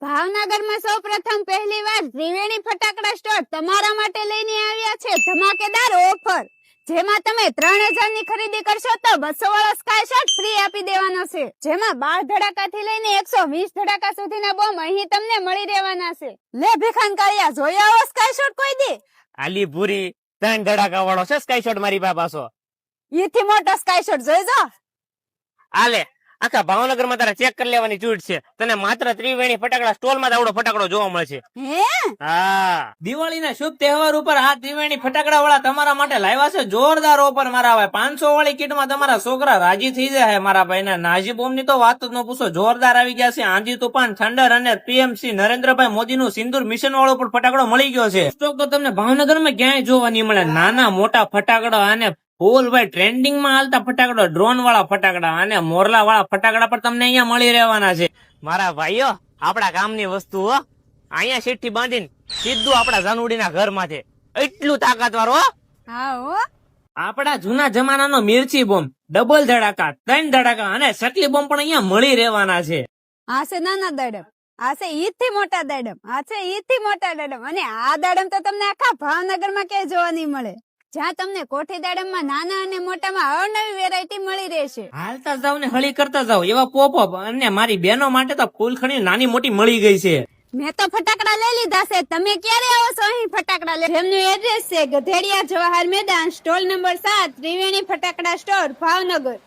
ભાવનગરમાં સૌ પ્રથમ પહેલી વાર ત્રિવેણી ફટાકડા સ્ટોર તમારા માટે લઈને આવ્યા છે ધમાકેદાર ઓફર, જેમાં તમે 3000 ની ખરીદી કરશો તો 200 વાળો સ્કાય શોટ ફ્રી આપી દેવાનો છે, જેમાં 12 ધડાકા થી લઈને 120 ધડાકા સુધીના બોમ્બ અહીં તમને મળી રહેવાના છે. લે ભીખાન કાળિયા, જોયા આવો સ્કાય શોટ કોઈ દી? આલી પૂરી 3 ધડાકા વાળો છે સ્કાય શોટ મારી પાસે. ઈથી મોટો સ્કાય શોટ જોઈજો. આલે આખા ભાવનગર માં તારે ચેક કરી લેવાની છૂટ છે. તને માત્ર ત્રિવેણી ફટાકડા સ્ટોલ માં આવડો ફટાકડો જોવા મળશે. હે હા, દિવાળીના શુભ તહેવાર ઉપર આ ત્રિવેણી ફટાકડા વાળા તમારા માટે લાવ્યા છે જોરદાર ઓફર મારા ભાઈ. 500 વાળી કીટમાં તમારા છોકરા રાજી થઈ જાય મારા ભાઈ. ને નાજી બોમ્બ ની તો વાત જ ન પૂછો, જોરદાર આવી ગયા છે. આંધી તુફાન, થંડર અને પીએમસી નરેન્દ્રભાઈ મોદી નું સિંદૂર મિશન વાળો પણ ફટાકડો મળી ગયો છે. સ્ટોક તો તમને ભાવનગર માં ક્યાંય જોવા નહીં મળે. નાના મોટા ફટાકડા અને ફૂલ ભાઈ ટ્રેન્ડિંગ માં હાલતા ફટાકડો, ડ્રોન વાળા ફટાકડા અને મોરલા વાળા ફટાકડા પણ તમને અહીંયા મળી રહેવાના છે. મારા ભાઈઓ, આપડા કામની વસ્તુ હો. અહીંયા શેઠી બાંધીને સીધું આપડા જાનુડીના ઘર માંથી, એટલું તાકાતવાર હો. હા હો, આપડા જૂના જમાનાનો મિર્ચી બોમ્બ, ડબલ ધડાકા, 3 ધડાકા અને સટલી બોમ્બ પણ અહીંયા મળી રહેવાના છે. આ છે નાના દાડમ, આ છે ઈદથી મોટા દાડમ, આ છે ઈદથી મોટા દાડમ, અને આ દાડમ તો તમને આખા ભાવનગર માં ક્યાંય જોવા નહીં મળે, જ્યાં તમને કોઠી દાડમ માં નાના અને મોટામાં અવનવી વેરાયટી મળી રહેશે. હાલતા જાવ ને હળી કરતા જાવ એવા પોપ અને મારી બહેનો માટે તો ફૂલખણી નાની મોટી મળી ગઈ છે. મેં તો ફટાકડા લઈ લીધા છે, તમે ક્યારે આવો છો અહીં ફટાકડા લે? એમનું એડ્રેસ છે ગધેડિયા જવાહર મેદાન, સ્ટોલ નંબર 7, ત્રિવેણી ફટાકડા સ્ટોર, ભાવનગર.